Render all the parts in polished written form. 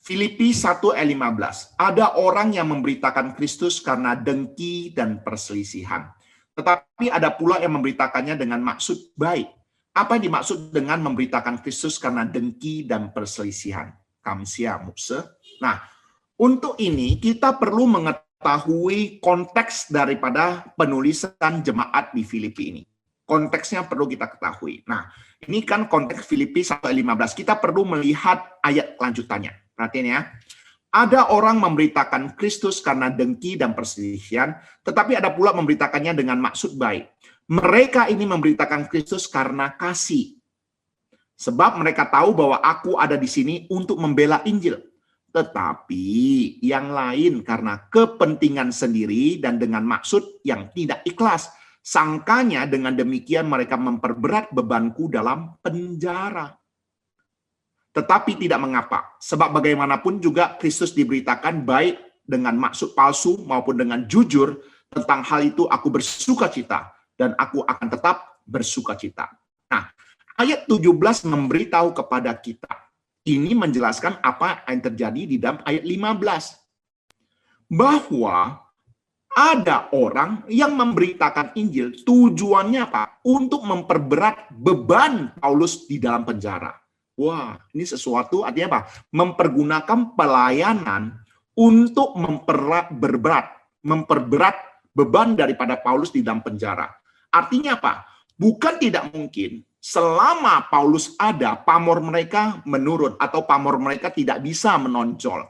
Filipi 1 ayat 15. Ada orang yang memberitakan Kristus karena dengki dan perselisihan. Tetapi ada pula yang memberitakannya dengan maksud baik. Apa yang dimaksud dengan memberitakan Kristus karena dengki dan perselisihan? Kamsia Muse. Nah, untuk ini kita perlu mengetahui konteks daripada penulisan jemaat di Filipi ini. Konteksnya perlu kita ketahui. Nah, ini kan konteks Filipi 1 ayat 15. Kita perlu melihat ayat lanjutannya. Perhatian ya. Ada orang memberitakan Kristus karena dengki dan perselisihan, tetapi ada pula memberitakannya dengan maksud baik. Mereka ini memberitakan Kristus karena kasih. Sebab mereka tahu bahwa aku ada di sini untuk membela Injil. Tetapi yang lain karena kepentingan sendiri dan dengan maksud yang tidak ikhlas. Sangkanya dengan demikian mereka memperberat bebanku dalam penjara. Tetapi tidak mengapa, sebab bagaimanapun juga Kristus diberitakan baik dengan maksud palsu maupun dengan jujur. Tentang hal itu aku bersukacita dan aku akan tetap bersukacita. Nah, ayat 17 memberitahu kepada kita. Ini menjelaskan apa yang terjadi di dalam ayat 15. Bahwa ada orang yang memberitakan Injil, tujuannya apa? Untuk memperberat beban Paulus di dalam penjara. Wah, ini sesuatu artinya apa? Mempergunakan pelayanan untuk memperberat beban daripada Paulus di dalam penjara. Artinya apa? Bukan tidak mungkin selama Paulus ada, pamor mereka menurun atau pamor mereka tidak bisa menonjol.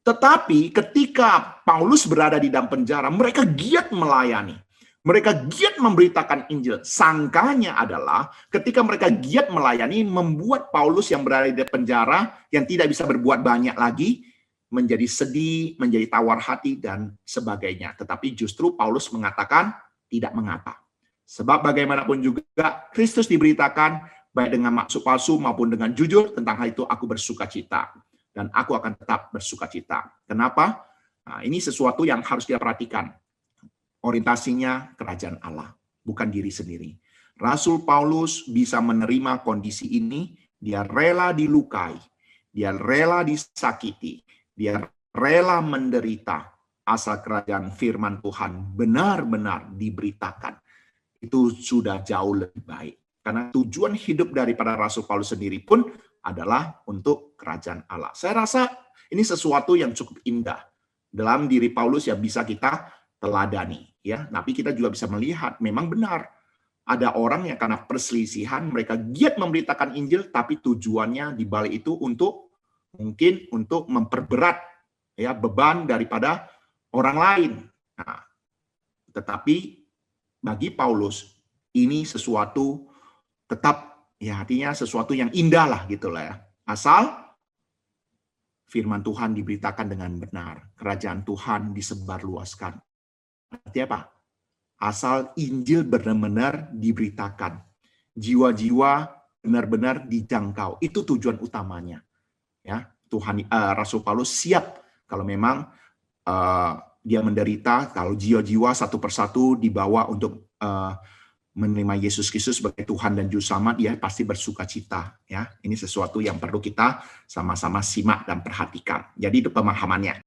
Tetapi ketika Paulus berada di dalam penjara, mereka giat melayani. Mereka giat memberitakan Injil. Sangkanya adalah ketika mereka giat melayani, membuat Paulus yang berada di penjara, yang tidak bisa berbuat banyak lagi, menjadi sedih, menjadi tawar hati, dan sebagainya. Tetapi justru Paulus mengatakan, tidak mengapa. Sebab bagaimanapun juga, Kristus diberitakan, baik dengan maksud palsu maupun dengan jujur, tentang hal itu aku bersukacita. Dan aku akan tetap bersukacita. Kenapa? Nah, ini sesuatu yang harus kita perhatikan. Orientasinya kerajaan Allah, bukan diri sendiri. Rasul Paulus bisa menerima kondisi ini, dia rela dilukai, dia rela disakiti, dia rela menderita, asal kerajaan firman Tuhan benar-benar diberitakan. Itu sudah jauh lebih baik. Karena tujuan hidup daripada Rasul Paulus sendiri pun adalah untuk kerajaan Allah. Saya rasa ini sesuatu yang cukup indah dalam diri Paulus yang bisa kita teladani, ya. Tapi kita juga bisa melihat memang benar ada orang yang karena perselisihan mereka giat memberitakan Injil, tapi tujuannya di balik itu untuk mungkin untuk memperberat ya beban daripada orang lain. Nah, tetapi bagi Paulus ini sesuatu tetap ya artinya sesuatu yang indah lah gitulah ya. Asal firman Tuhan diberitakan dengan benar, kerajaan Tuhan disebarluaskan. Artinya apa? Asal Injil benar-benar diberitakan. Jiwa-jiwa benar-benar dijangkau. Itu tujuan utamanya. Ya, Tuhan Rasul Paulus siap kalau memang dia menderita, kalau jiwa-jiwa satu persatu dibawa untuk menerima Yesus Kristus sebagai Tuhan dan Juru Selamat, dia pasti bersukacita. Ya, ini sesuatu yang perlu kita sama-sama simak dan perhatikan. Jadi itu pemahamannya.